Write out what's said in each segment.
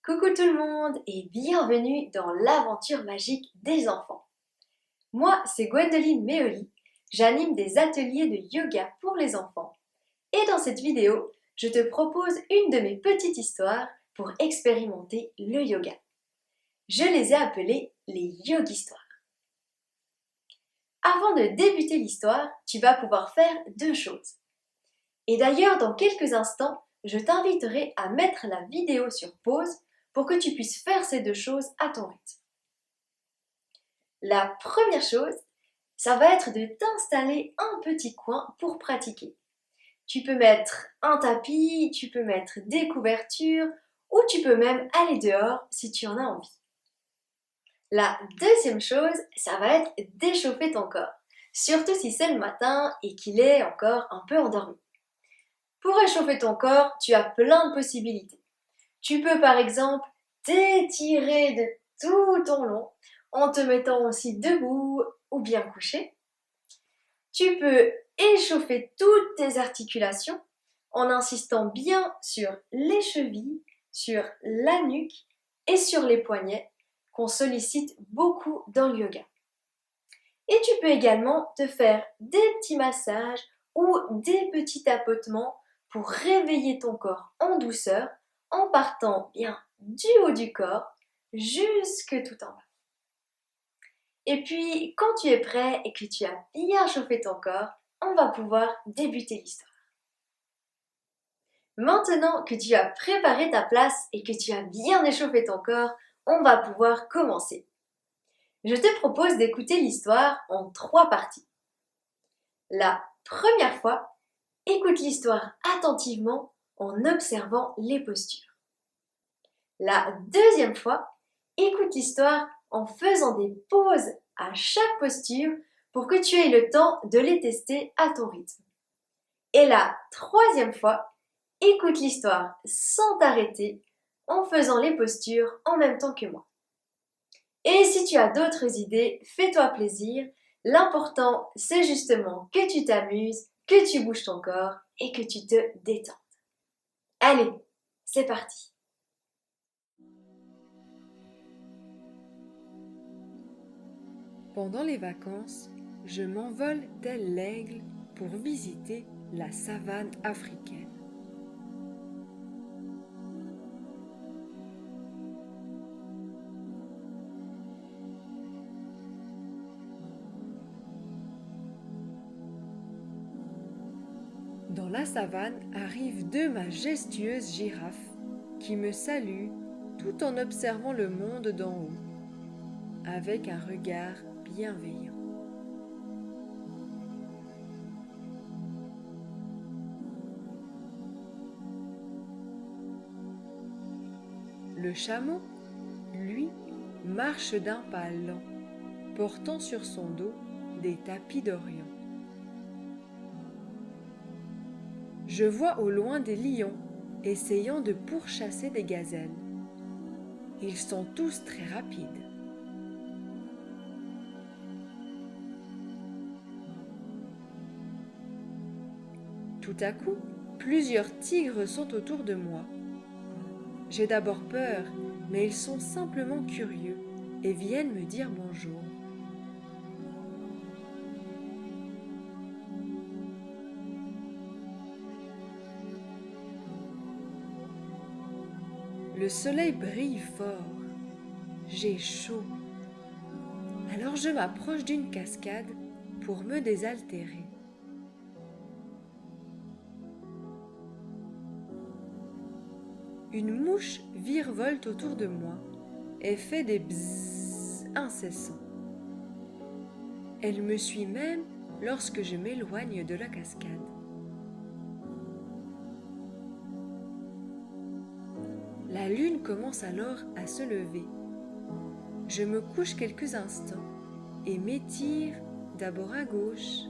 Coucou tout le monde et bienvenue dans l'aventure magique des enfants. Moi, c'est Gwendoline Meoli, j'anime des ateliers de yoga pour les enfants. Et dans cette vidéo, je te propose une de mes petites histoires pour expérimenter le yoga. Je les ai appelées les yogistoires. Avant de débuter l'histoire, tu vas pouvoir faire deux choses. Et d'ailleurs, dans quelques instants, je t'inviterai à mettre la vidéo sur pause pour que tu puisses faire ces deux choses à ton rythme. La première chose, ça va être de t'installer un petit coin pour pratiquer. Tu peux mettre un tapis, tu peux mettre des couvertures ou tu peux même aller dehors si tu en as envie. La deuxième chose, ça va être d'échauffer ton corps, surtout si c'est le matin et qu'il est encore un peu endormi. Pour réchauffer ton corps, tu as plein de possibilités. Tu peux par exemple t'étirer de tout ton long en te mettant aussi debout ou bien couché. Tu peux échauffer toutes tes articulations en insistant bien sur les chevilles, sur la nuque et sur les poignets qu'on sollicite beaucoup dans le yoga. Et tu peux également te faire des petits massages ou des petits tapotements pour réveiller ton corps en douceur en partant bien du haut du corps jusque tout en bas. Et puis, quand tu es prêt et que tu as bien chauffé ton corps, on va pouvoir débuter l'histoire. Maintenant que tu as préparé ta place et que tu as bien échauffé ton corps, on va pouvoir commencer. Je te propose d'écouter l'histoire en 3 parties. La première fois, écoute l'histoire attentivement en observant les postures. La deuxième fois, écoute l'histoire en faisant des pauses à chaque posture pour que tu aies le temps de les tester à ton rythme. Et la troisième fois, écoute l'histoire sans t'arrêter en faisant les postures en même temps que moi. Et si tu as d'autres idées, fais-toi plaisir. L'important, c'est justement que tu t'amuses, que tu bouges ton corps et que tu te détendes. Allez, c'est parti! Pendant les vacances, je m'envole tel l'aigle pour visiter la savane africaine. Dans la savane arrivent 2 majestueuses girafes qui me saluent tout en observant le monde d'en haut, avec un regard bienveillant. Le chameau, lui, marche d'un pas lent, portant sur son dos des tapis d'Orient. Je vois au loin des lions essayant de pourchasser des gazelles. Ils sont tous très rapides. Tout à coup, plusieurs tigres sont autour de moi. J'ai d'abord peur, mais ils sont simplement curieux et viennent me dire bonjour. Le soleil brille fort. J'ai chaud. Alors je m'approche d'une cascade pour me désaltérer. Une mouche virevolte autour de moi et fait des bzzz incessants. Elle me suit même lorsque je m'éloigne de la cascade. La lune commence alors à se lever. Je me couche quelques instants et m'étire d'abord à gauche,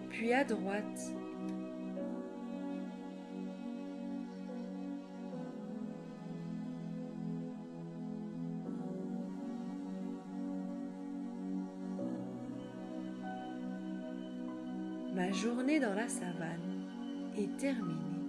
puis à droite. Ma journée dans la savane est terminée.